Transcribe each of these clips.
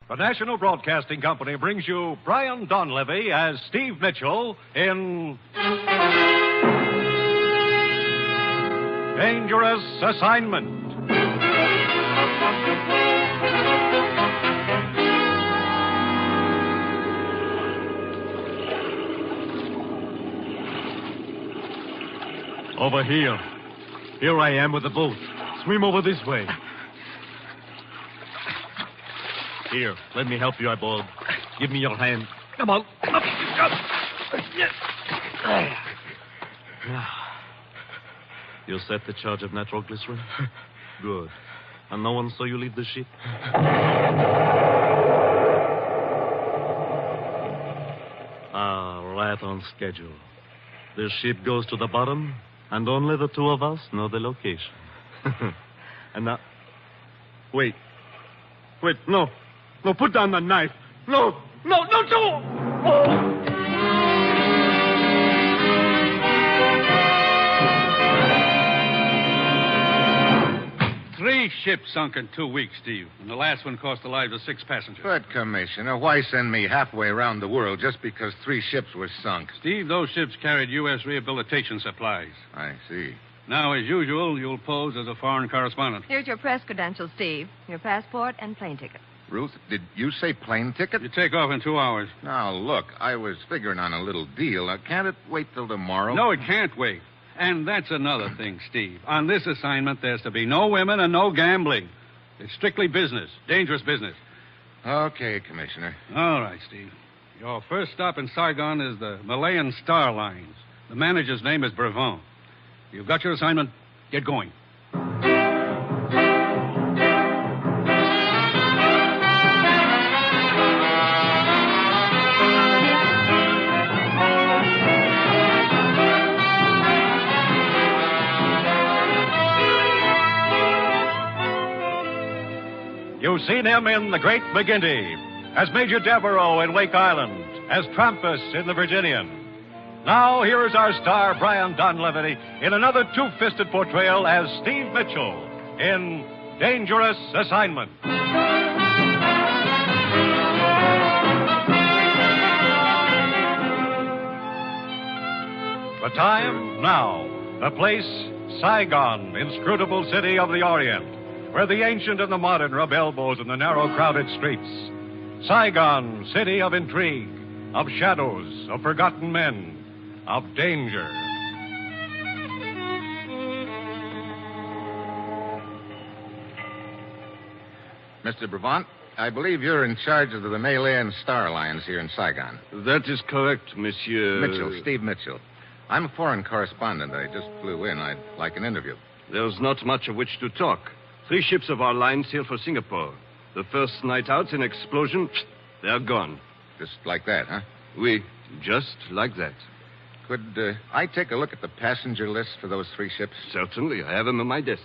The National Broadcasting Company brings you Brian Donlevy as Steve Mitchell in Dangerous Assignment. Over here. Here I am with the boat. Swim over this way. Here, let me help you, Eyeball. Give me your hand. Come on. Up. You set the charge of nitroglycerin? Good. And no one saw you leave the ship? Right on schedule. The ship goes to the bottom, and only the two of us know the location. And now... Wait, no. No, put down the knife. No, Joe! Oh. 3 ships sunk in 2 weeks, Steve. And the last one cost the lives of 6 passengers. But, Commissioner, why send me halfway around the world just because 3 ships were sunk? Steve, those ships carried U.S. rehabilitation supplies. I see. Now, as usual, you'll pose as a foreign correspondent. Here's your press credentials, Steve. Your passport and plane ticket. Ruth, did you say plane ticket? You take off in 2 hours. Now, look, I was figuring on a little deal. Can't it wait till tomorrow? No, it can't wait. And that's another thing, Steve. On this assignment, there's to be no women and no gambling. It's strictly business, dangerous business. Okay, Commissioner. All right, Steve. Your first stop in Saigon is the Malayan Star Lines. The manager's name is Brevant. You've got your assignment. Get going. You've seen him in The Great McGinty, as Major Devereaux in Wake Island, as Trampas in The Virginian. Now, here is our star, Brian Donlevy, in another two-fisted portrayal as Steve Mitchell in Dangerous Assignment. The time, now. The place, Saigon, inscrutable city of the Orient, where the ancient and the modern rub elbows in the narrow, crowded streets. Saigon, city of intrigue, of shadows, of forgotten men, of danger. Mr. Brevant, I believe you're in charge of the Malayan Star Lines here in Saigon. That is correct, Monsieur... Mitchell, Steve Mitchell. I'm a foreign correspondent. I just flew in. I'd like an interview. There's not much of which to talk. 3 ships of our line sail for Singapore. The first night out, an explosion, they're gone. Just like that, huh? Oui, just like that. Could I take a look at the passenger list for those 3 ships? Certainly. I have them on my desk.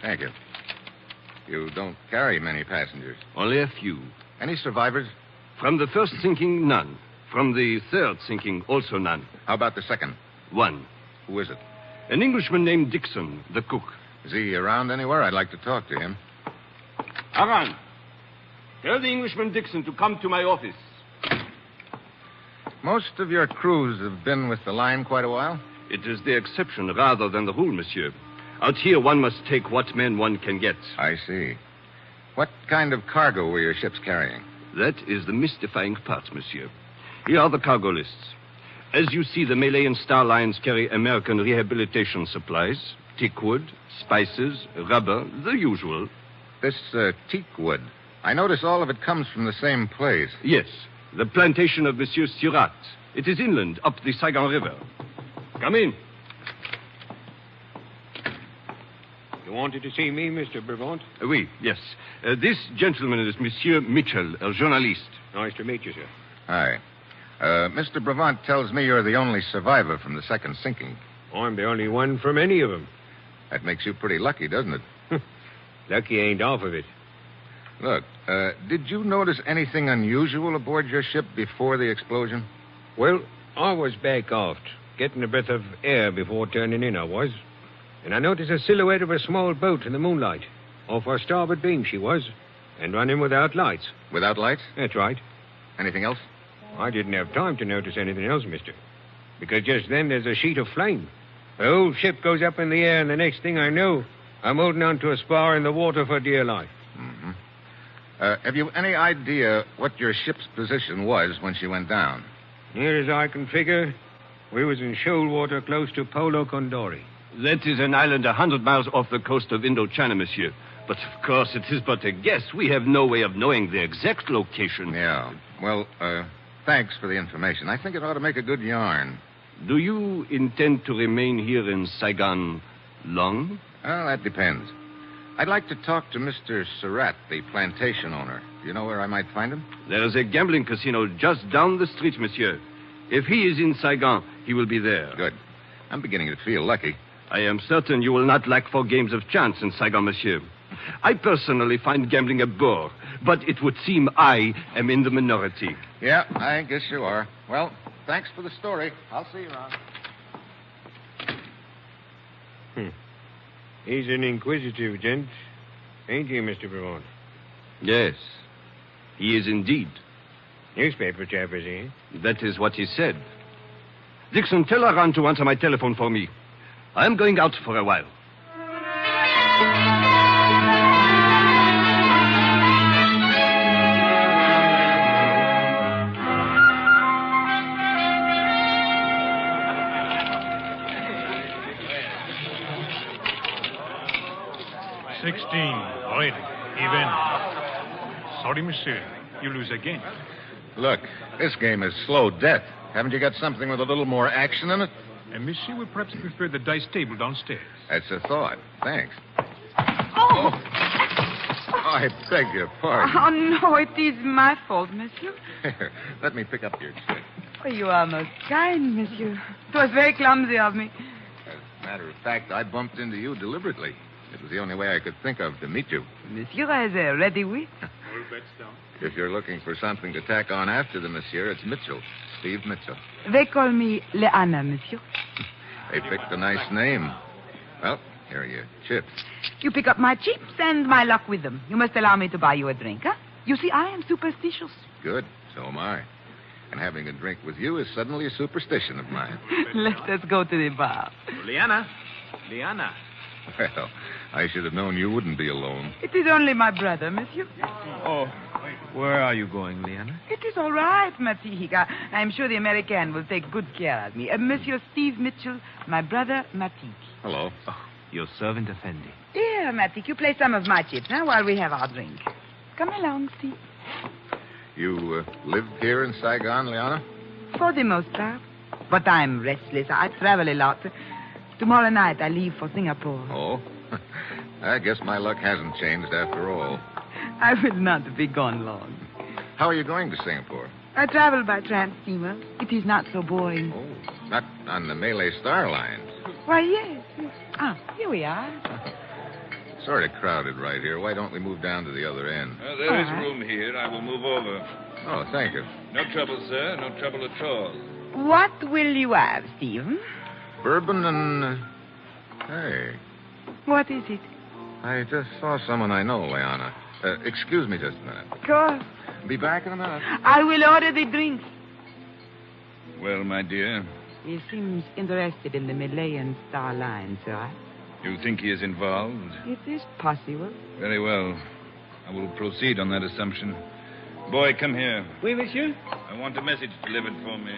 Thank you. You don't carry many passengers. Only a few. Any survivors? From the first sinking, none. From the third sinking, also none. How about the second? 1. Who is it? An Englishman named Dixon, the cook. Is he around anywhere? I'd like to talk to him. Aran, tell the Englishman Dixon to come to my office. Most of your crews have been with the line quite a while? It is the exception rather than the rule, monsieur. Out here, one must take what men one can get. I see. What kind of cargo were your ships carrying? That is the mystifying part, monsieur. Here are the cargo lists. As you see, the Malayan Star Lines carry American rehabilitation supplies, teak wood, spices, rubber, the usual. This teak wood, I notice all of it comes from the same place. Yes, the plantation of Monsieur Surat. It is inland, up the Saigon River. Come in. You wanted to see me, Mr. Brevant? Oui, yes. This gentleman is Monsieur Mitchell, a journalist. Nice to meet you, sir. Hi. Mr. Brevant tells me you're the only survivor from the second sinking. I'm the only one from any of them. That makes you pretty lucky, doesn't it? Lucky ain't off of it. Look, did you notice anything unusual aboard your ship before the explosion? Well, I was back aft, getting a breath of air before turning in, I was. And I noticed a silhouette of a small boat in the moonlight. Off our starboard beam, she was. and running without lights. Without lights? That's right. Anything else? I didn't have time to notice anything else, mister. Because just then there's a sheet of flame. The whole ship goes up in the air, and the next thing I know, I'm holding on to a spar in the water for dear life. Mm-hmm. Have you any idea what your ship's position was when she went down? Near as I can figure, we was in shoal water close to Polo Condori. That is an island 100 miles off the coast of Indochina, monsieur. But, of course, it is but a guess. We have no way of knowing the exact location. Yeah. Well, thanks for the information. I think it ought to make a good yarn. Do you intend to remain here in Saigon long? Well, that depends. I'd like to talk to Mr. Surratt, the plantation owner. Do you know where I might find him? There is a gambling casino just down the street, monsieur. If he is in Saigon, he will be there. Good. I'm beginning to feel lucky. I am certain you will not lack for games of chance in Saigon, monsieur. I personally find gambling a bore, but it would seem I am in the minority. Yeah, I guess you are. Well, thanks for the story. I'll see you around. He's an inquisitive gent, ain't he, Mr. Braun? Yes, he is indeed. Newspaper chap, is he? That is what he said. Dixon, tell Aran to answer my telephone for me. I am going out for a while. Right. Even. Sorry, monsieur. You lose again. Look, this game is slow death. Haven't you got something with a little more action in it? And monsieur would perhaps prefer the dice table downstairs. That's a thought. Thanks. Oh! I beg your pardon. Oh, no, it is my fault, monsieur. Here, let me pick up your check. Oh, you are most kind, monsieur. It was very clumsy of me. As a matter of fact, I bumped into you deliberately. It was the only way I could think of to meet you. Monsieur has a ready wit. If you're looking for something to tack on after the monsieur, it's Mitchell. Steve Mitchell. They call me Leanna, monsieur. They picked a nice name. Well, here are your chips. You pick up my chips and my luck with them. You must allow me to buy you a drink, huh? You see, I am superstitious. Good. So am I. And having a drink with you is suddenly a superstition of mine. Let us go to the bar. Leanna. Well, I should have known you wouldn't be alone. It is only my brother, monsieur. Oh, where are you going, Leanna? It is all right, Matique. I'm sure the American will take good care of me. Monsieur Steve Mitchell, my brother, Matique. Hello. Oh, your servant, Effendi. Here, Matique, you play some of my chips, huh, while we have our drink. Come along, Steve. You live here in Saigon, Leanna? For the most part. But I'm restless. I travel a lot. Tomorrow night I leave for Singapore. Oh? I guess my luck hasn't changed after all. I will not be gone long. How are you going to Singapore? I travel by tramp steamer. It is not so boring. Oh, not on the Malay Star Lines. Why, yes. Ah, here we are. Sort of crowded right here. Why don't we move down to the other end? There is room here. I will move over. Oh, thank you. No trouble, sir. No trouble at all. What will you have, Stephen? Bourbon and... Hey, What is it? I just saw someone I know, Leanna. Excuse me just a minute. Of course. Be back in a minute. I will order the drinks. Well, my dear, He seems interested in the Malayan Star Line, sir. you think he is involved? It is possible. Very well. I will proceed on that assumption. Boy, come here. Oui, monsieur? I want a message delivered for me.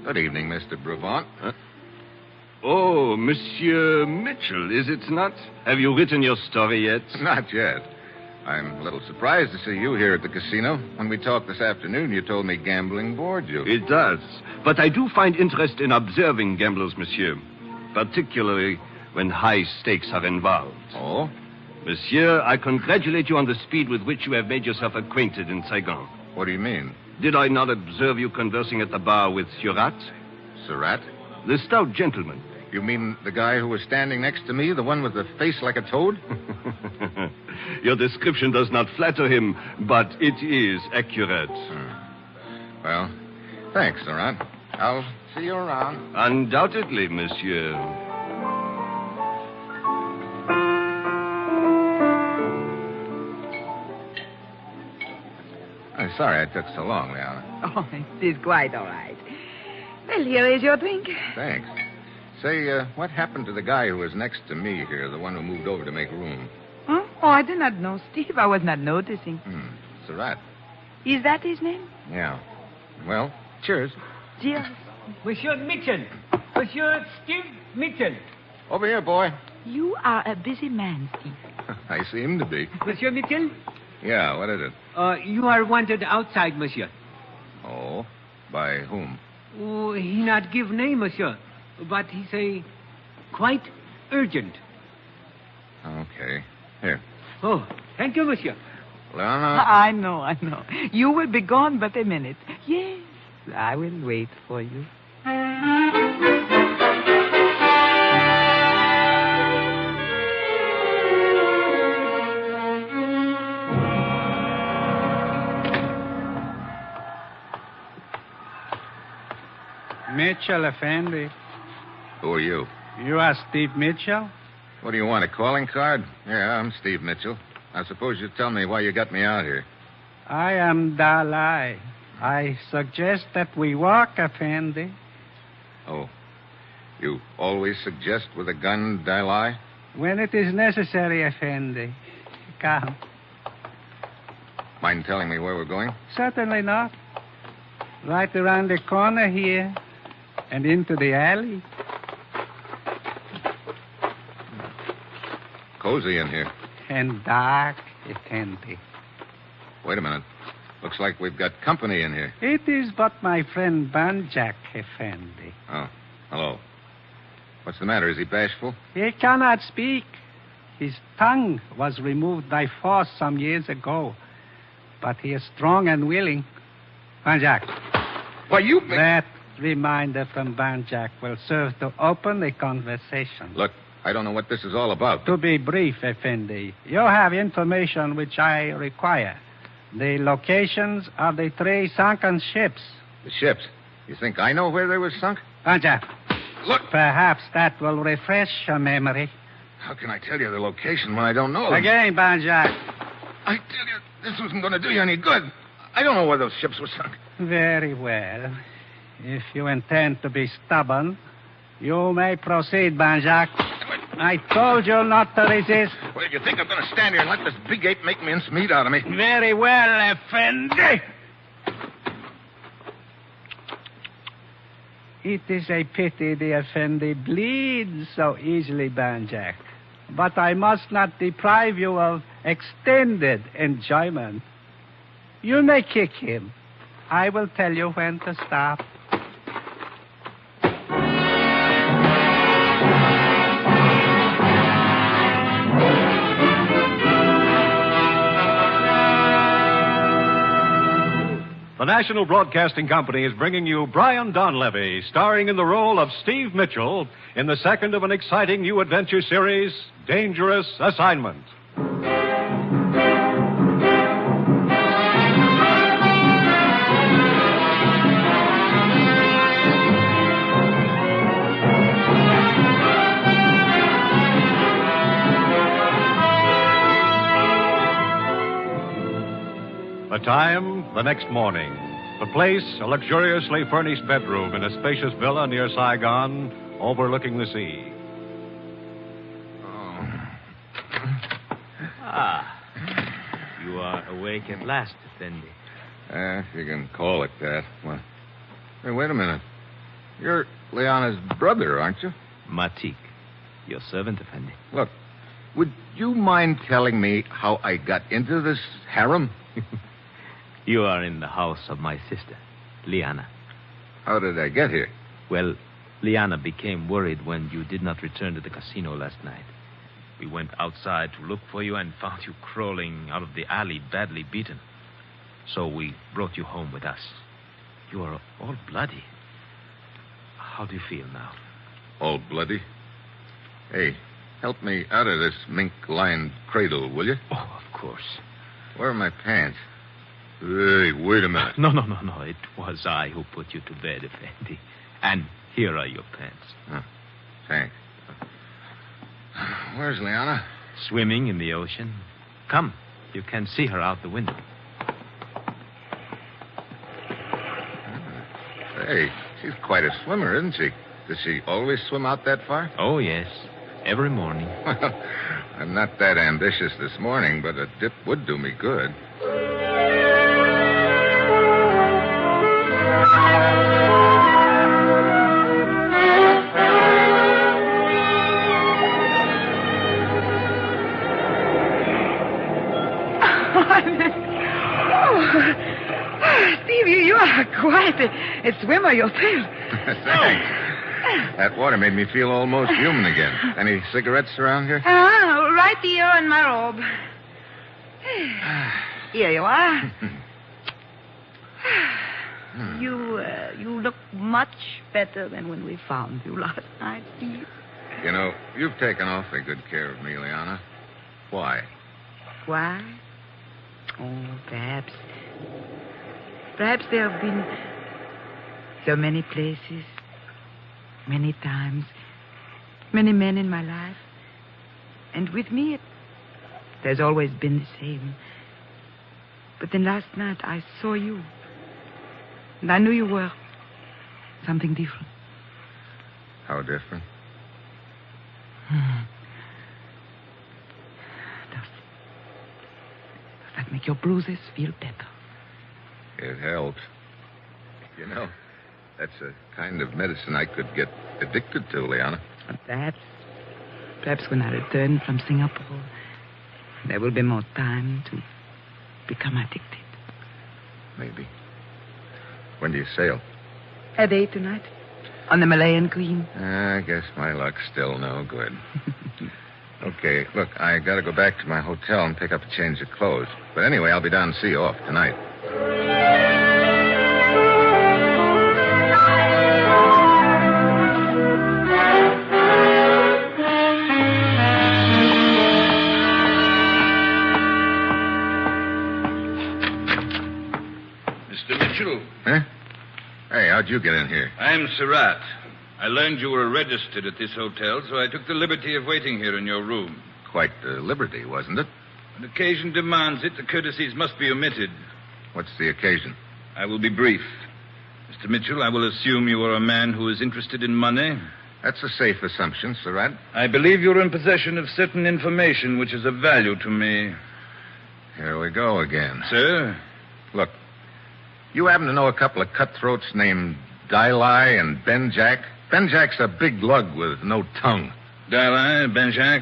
Good evening, Mr. Brevant. Oh, Monsieur Mitchell, is it not? Have you written your story yet? Not yet. I'm a little surprised to see you here at the casino. When we talked this afternoon, you told me gambling bored you. It does. But I do find interest in observing gamblers, monsieur. Particularly when high stakes are involved. Oh? Monsieur, I congratulate you on the speed with which you have made yourself acquainted in Saigon. What do you mean? Did I not observe you conversing at the bar with Surratt? Surratt? The stout gentleman. You mean the guy who was standing next to me, the one with the face like a toad? Your description does not flatter him, but it is accurate. Well, thanks, Surratt. I'll See you around. Undoubtedly, monsieur. I'm sorry I took so long, Leona. Oh, it is quite all right. Well, here is your drink. Thanks. Say, what happened to the guy who was next to me here, the one who moved over to make room? Huh? Oh, I did not know, Steve. I was not noticing. It's a rat. Is that his name? Yeah. Well, cheers. Cheers. Monsieur Mitchell. Monsieur Steve Mitchell. Over here, boy. You are a busy man, Steve. I seem to be. Monsieur Mitchell? Yeah, what is it? You are wanted outside, monsieur. Oh, by whom? Oh, he not give name, monsieur. But he say quite urgent. Okay. Here. Oh, thank you, monsieur. Leona. I know. You will be gone but a minute. Yes, I will wait for you. Mitchell, Effendi. Who are you? You are Steve Mitchell? What do you want, a calling card? Yeah, I'm Steve Mitchell. I suppose you tell me why you got me out here. I am Dalai. I suggest that we walk, Effendi. Oh. You always suggest with a gun, Dalai? When it is necessary, Effendi. Come. Mind telling me where we're going? Certainly not. Right around the corner here and into the alley. Cozy in here. And dark, Effendi. Wait a minute. Looks like we've got company in here. It is but my friend Banjak, Effendi. Oh, hello. What's the matter? Is he bashful? He cannot speak. His tongue was removed by force some years ago. But he is strong and willing. Banjak. Why, you... That reminder from Banjak will serve to open the conversation. Look, I don't know what this is all about. To be brief, Effendi, you have information which I require. The locations of the 3 sunken ships. The ships? You think I know where they were sunk? Banjak. Look. Perhaps that will refresh your memory. How can I tell you the location when I don't know them? Again, Banjak. I tell you, this wasn't going to do you any good. I don't know where those ships were sunk. Very well. If you intend to be stubborn, you may proceed, Banjak. I told you not to resist. Well, you think I'm going to stand here and let this big ape make mincemeat out of me? Very well, Effendi. It is a pity the Effendi bleeds so easily, Banjak. But I must not deprive you of extended enjoyment. You may kick him. I will tell you when to stop. The National Broadcasting Company is bringing you Brian Donlevy, starring in the role of Steve Mitchell in the second of an exciting new adventure series, Dangerous Assignment. The time, the next morning. The place, a luxuriously furnished bedroom in a spacious villa near Saigon, overlooking the sea. You are awake at last, Effendi. If you can call it that. Well, hey, wait a minute. You're Leona's brother, aren't you? Matik, your servant, Effendi. Look, would you mind telling me how I got into this harem? You are in the house of my sister, Liana. How did I get here? Well, Liana became worried when you did not return to the casino last night. We went outside to look for you and found you crawling out of the alley, badly beaten. So we brought you home with us. You are all bloody. How do you feel now? All bloody? Hey, help me out of this mink-lined cradle, will you? Oh, of course. Where are my pants? Hey, wait a minute. No. It was I who put you to bed, Effendi. And here are your pants. Oh, thanks. Where's Liana? Swimming in the ocean. Come, you can see her out the window. Hey, she's quite a swimmer, isn't she? Does she always swim out that far? Oh, yes. Every morning. Well, I'm not that ambitious this morning, but a dip would do me good. Steve, you are quite a swimmer yourself. Thanks. That water made me feel almost human again. Any cigarettes around here? Right here on my robe. Here you are. You look much better than when we found you last night, Steve. You know, you've taken awfully good care of me, Liana. Why? Why? Oh, perhaps. Perhaps there have been so many places, many times, many men in my life. And with me, there's always been the same. But then last night, I saw you. And I knew you were something different. How different? Does that make your bruises feel better? It helps. You know, that's a kind of medicine I could get addicted to, Liana. Perhaps when I return from Singapore, there will be more time to become addicted. Maybe. When do you sail? At 8 tonight. On the Malayan Queen. I guess my luck's still no good. Okay, look, I gotta go back to my hotel and pick up a change of clothes. But anyway, I'll be down to see you off tonight. Mr. Mitchell. Huh? Hey, how'd you get in here? I'm Surratt. I learned you were registered at this hotel, so I took the liberty of waiting here in your room. Quite the liberty, wasn't it? When occasion demands it, the courtesies must be omitted. What's the occasion? I will be brief. Mr. Mitchell, I will assume you are a man who is interested in money. That's a safe assumption, Surratt. I believe you're in possession of certain information which is of value to me. Here we go again. Sir? Look, you happen to know a couple of cutthroats named Dilai and Benjack? Benjack's a big lug with no tongue. Dilai, Benjack?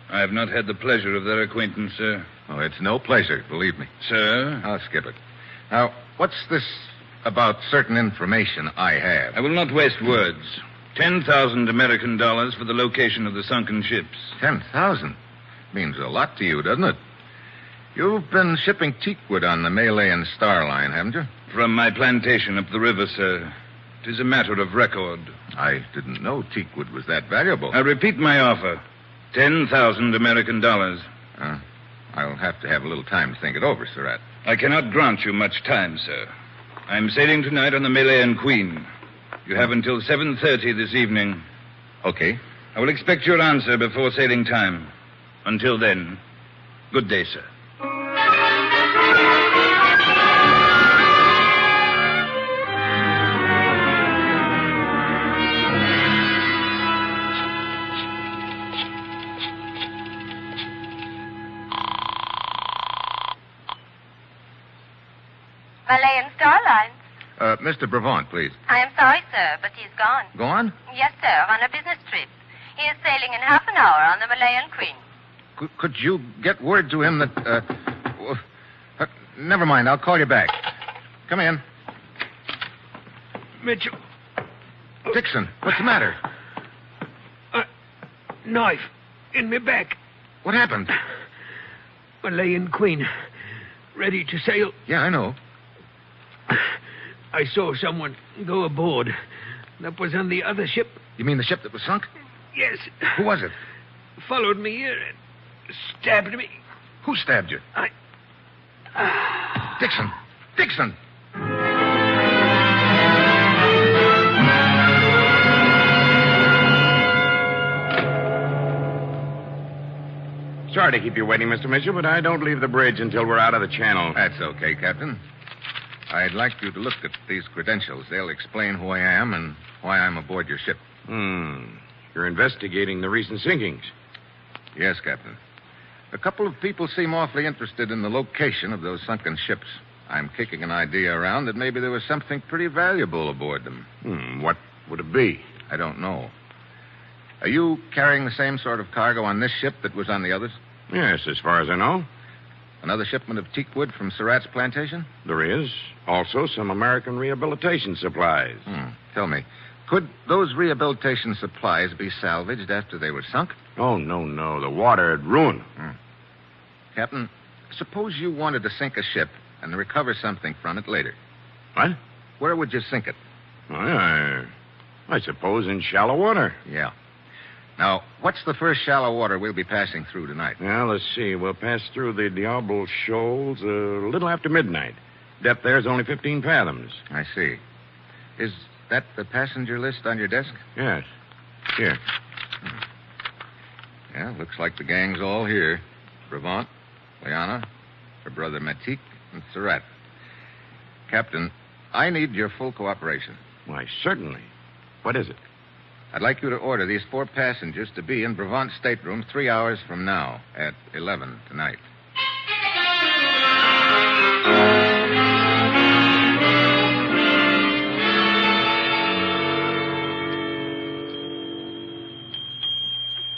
I have not had the pleasure of their acquaintance, sir. Oh, it's no pleasure, believe me. Sir? I'll skip it. Now, what's this about certain information I have? I will not waste words. 10,000 American dollars for the location of the sunken ships. 10,000? Means a lot to you, doesn't it? You've been shipping teakwood on the Malay and Star Line, haven't you? From my plantation up the river, sir. It is a matter of record. I didn't know teakwood was that valuable. I repeat my offer. 10,000 American dollars. I'll have to have a little time to think it over, Surratt. I cannot grant you much time, sir. I'm sailing tonight on the Malayan Queen. You have until 7:30 this evening. Okay. I will expect your answer before sailing time. Until then, good day, sir. Malayan Starline. Mr. Brevant, please. I am sorry, sir, but he's gone. Gone? Yes, sir, on a business trip. He is sailing in half an hour on the Malayan Queen. Could you get word to him that, never mind, I'll call you back. Come in. Mitchell. Dixon, what's the matter? Knife in my back. What happened? Malayan Queen. Ready to sail. Yeah, I know. I saw someone go aboard. That was on the other ship. You mean the ship that was sunk? Yes. Who was it? Followed me here and stabbed me. Who stabbed you? Dixon! Dixon! Sorry to keep you waiting, Mr. Mitchell, but I don't leave the bridge until we're out of the channel. That's okay, Captain. I'd like you to look at these credentials. They'll explain who I am and why I'm aboard your ship. You're investigating the recent sinkings. Yes, Captain. A couple of people seem awfully interested in the location of those sunken ships. I'm kicking an idea around that maybe there was something pretty valuable aboard them. What would it be? I don't know. Are you carrying the same sort of cargo on this ship that was on the others? Yes, as far as I know. Another shipment of teak wood from Surratt's plantation? There is. Also, some American rehabilitation supplies. Tell me, could those rehabilitation supplies be salvaged after they were sunk? Oh, no. The water had ruined them. Captain, suppose you wanted to sink a ship and recover something from it later. What? Where would you sink it? I suppose in shallow water. Yeah. Now, what's the first shallow water we'll be passing through tonight? Well, let's see. We'll pass through the Diablo Shoals a little after midnight. Depth there is only 15 fathoms. I see. Is that the passenger list on your desk? Yes. Here. Yeah, looks like the gang's all here. Brevant, Liana, her brother Matik, and Surratt. Captain, I need your full cooperation. Why, certainly. What is it? I'd like you to order these 4 passengers to be in Brevant's stateroom 3 hours from now at 11 tonight.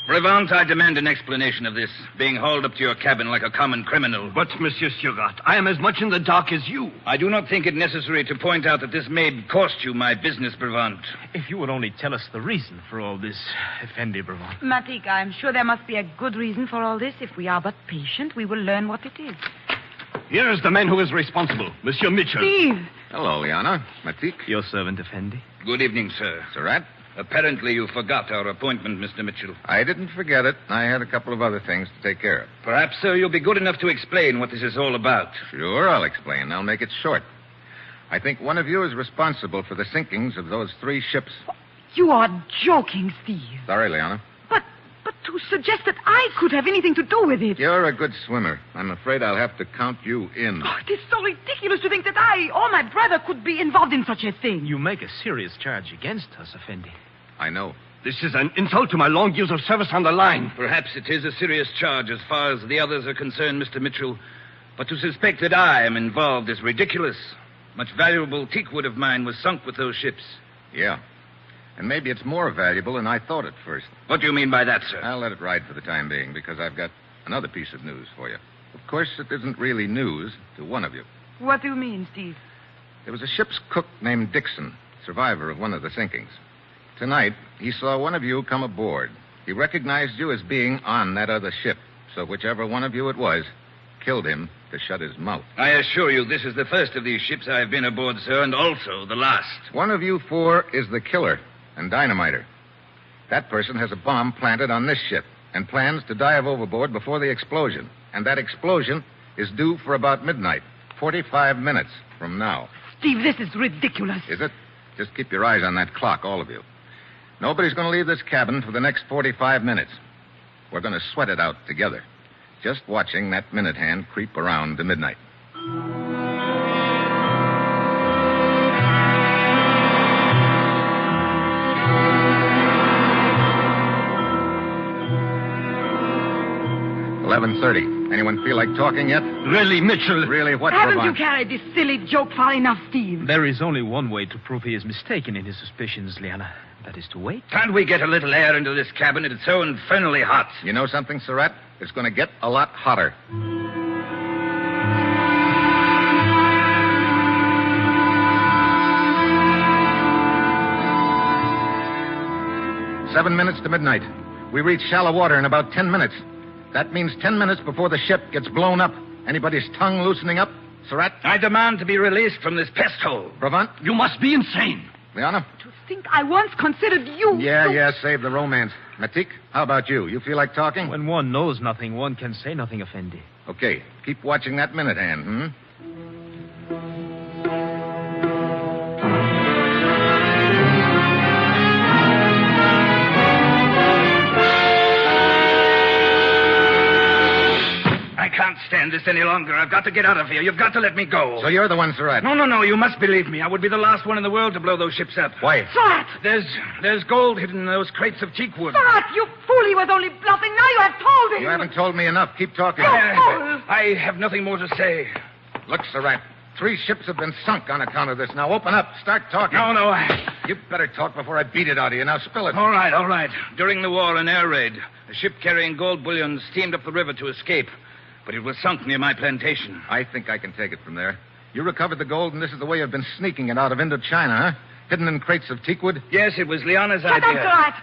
Brevant, I demand an explanation of this, being hauled up to your cabin like a common criminal. But, Monsieur Surratt, I am as much in the dark as you. I do not think it necessary to point out that this may cost you my business, Brevant. If you would only tell us the reason for all this, Effendi Brevant. Matik, I'm sure there must be a good reason for all this. If we are but patient, we will learn what it is. Here is the man who is responsible, Monsieur Mitchell. Steve! Hello, Liana. Matik. Your servant, Effendi. Good evening, sir. Surratt. Apparently you forgot our appointment, Mr. Mitchell. I didn't forget it. I had a couple of other things to take care of. Perhaps, sir, you'll be good enough to explain what this is all about. Sure, I'll explain. I'll make it short. I think one of you is responsible for the sinkings of those 3 ships. You are joking, Steve. Sorry, Liana. But to suggest that I could have anything to do with it. You're a good swimmer. I'm afraid I'll have to count you in. Oh, it is so ridiculous to think that I or my brother could be involved in such a thing. You make a serious charge against us, Effendi. I know. This is an insult to my long years of service on the line. Perhaps it is a serious charge as far as the others are concerned, Mr. Mitchell. But to suspect that I am involved is ridiculous. Much valuable teak wood of mine was sunk with those ships. Yeah. And maybe it's more valuable than I thought at first. What do you mean by that, sir? I'll let it ride for the time being, because I've got another piece of news for you. Of course, it isn't really news to one of you. What do you mean, Steve? There was a ship's cook named Dixon, survivor of one of the sinkings. Tonight, he saw one of you come aboard. He recognized you as being on that other ship. So whichever one of you it was, killed him to shut his mouth. I assure you, this is the first of these ships I have been aboard, sir, and also the last. One of you 4 is the killer and dynamiter. That person has a bomb planted on this ship and plans to dive overboard before the explosion. And that explosion is due for about midnight, 45 minutes from now. Steve, this is ridiculous. Is it? Just keep your eyes on that clock, all of you. Nobody's going to leave this cabin for the next 45 minutes. We're going to sweat it out together. Just watching that minute hand creep around to midnight. $11:30. Anyone feel like talking yet? Really, Mitchell? Really, what? Haven't you carried this silly joke far enough, Steve? There is only one way to prove he is mistaken in his suspicions, Liana. That is to wait. Can't we get a little air into this cabin? It's so infernally hot. You know something, Surratt? It's going to get a lot hotter. Seven minutes to midnight. We reach shallow water in about 10 minutes. That means 10 minutes before the ship gets blown up. Anybody's tongue loosening up? Surratt? I demand to be released from this pest hole. Brevant? You must be insane. Liana? To think I once considered you... Yeah, save the romance. Matik, how about you? You feel like talking? When one knows nothing, one can say nothing, Effendi. Okay, keep watching that minute hand, stand this any longer. I've got to get out of here. You've got to let me go. So you're the one, Surratt? No. You must believe me. I would be the last one in the world to blow those ships up. Why? Surratt! There's gold hidden in those crates of teak wood. Surratt, you fool. He was only bluffing. Now you have told him. You haven't told me enough. Keep talking. I have nothing more to say. Look, Surratt, 3 ships have been sunk on account of this. Now open up. Start talking. No. You better talk before I beat it out of you. Now spill it. All right. During the war, an air raid, a ship carrying gold bullion steamed up the river to escape. But it was sunk near my plantation. I think I can take it from there. You recovered the gold, and this is the way you've been sneaking it out of Indochina, huh? Hidden in crates of teakwood? Yes, it was Liana's But idea. that's all right.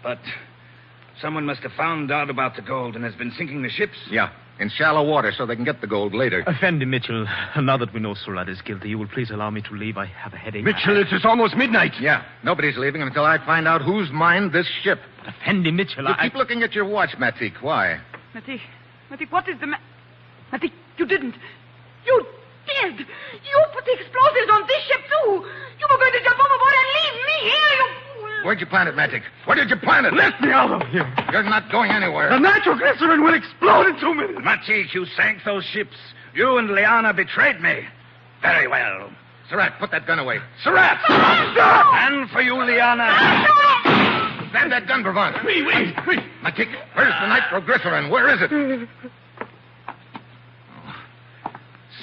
But someone must have found out about the gold and has been sinking the ships. Yeah, in shallow water so they can get the gold later. Effendi Mitchell, now that we know Surratt is guilty, you will please allow me to leave. I have a headache. Mitchell, it is almost midnight. Yeah, nobody's leaving until I find out who's mined this ship. Effendi Mitchell, You keep looking at your watch, Matik. Why? Matik, what is the Matik, you didn't. You did. You put the explosives on this ship, too. You were going to jump overboard and leave me here, you fool. Where'd you plant it, Matik? Where did you plant it? Let me out of here. You're not going anywhere. The nitroglycerin will explode in 2 minutes. Matik, you sank those ships. You and Liana betrayed me. Very well. Surratt, put that gun away. Surratt! And for you, Liana. Stand that gun, Bravant. Wait. Matik, where's the nitroglycerin? Where is it?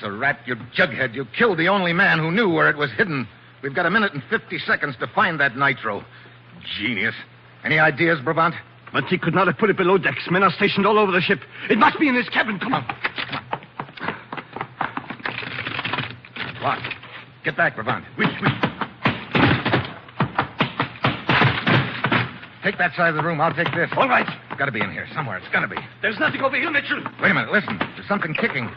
Surratt, you jughead. You killed the only man who knew where it was hidden. We've got 1 minute and 50 seconds to find that nitro. Genius. Any ideas, Bravant? Matik could not have put it below decks. Men are stationed all over the ship. It must be in his cabin. Come on. Locked. Get back, Bravant. Wait. Take that side of the room. I'll take this. All right. It's got to be in here somewhere. It's got to be. There's nothing over here, Mitchell. Wait a minute. Listen. There's something kicking.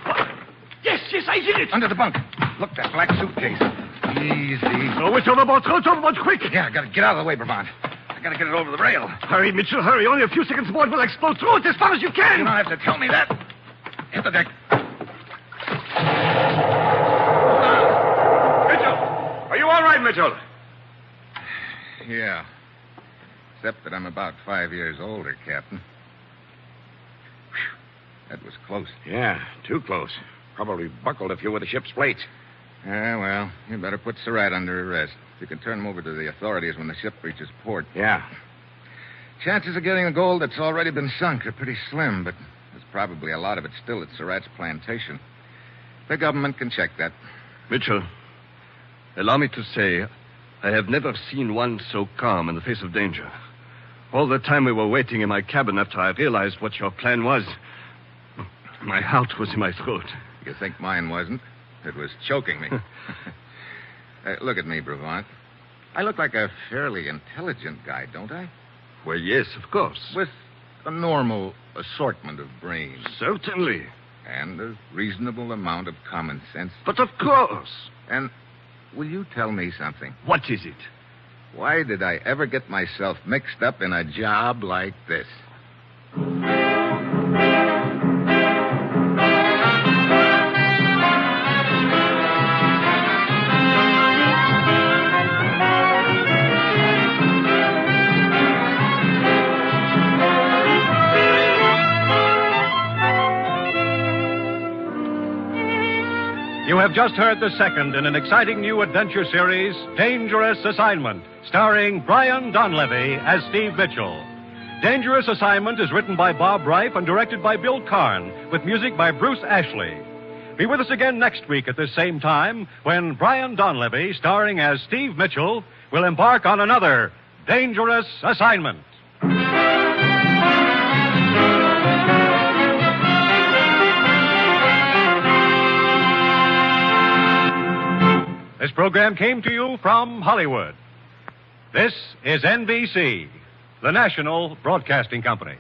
Yes, I hear it. Under the bunk. Look, that black suitcase. Easy. Throw it overboard, quick. Yeah, I got to get out of the way, Bravant. I got to get it over the rail. Hurry, Mitchell, hurry. Only a few seconds more, it will explode. Throw it as far as you can. You don't have to tell me that. Hit the deck. Mitchell! Are you all right, Mitchell? Yeah. Except that I'm about 5 years older, Captain. Whew. That was close. Yeah, too close. Probably buckled a few of the ship's plates. Yeah, well, you better put Surratt under arrest. You can turn him over to the authorities when the ship reaches port. Yeah. Chances of getting the gold that's already been sunk are pretty slim, but there's probably a lot of it still at Surratt's plantation. The government can check that. Mitchell, allow me to say, I have never seen one so calm in the face of danger. All the time we were waiting in my cabin after I realized what your plan was, my heart was in my throat. You think mine wasn't? It was choking me. Look at me, Bravant. I look like a fairly intelligent guy, don't I? Well, yes, of course. With a normal assortment of brains. Certainly. And a reasonable amount of common sense. But of course. And will you tell me something? What is it? Why did I ever get myself mixed up in a job like this? You have just heard the second in an exciting new adventure series, Dangerous Assignment, starring Brian Donlevy as Steve Mitchell. Dangerous Assignment is written by Bob Reif and directed by Bill Karn, with music by Bruce Ashley. Be with us again next week at this same time when Brian Donlevy, starring as Steve Mitchell, will embark on another Dangerous Assignment. This program came to you from Hollywood. This is NBC, the national broadcasting company.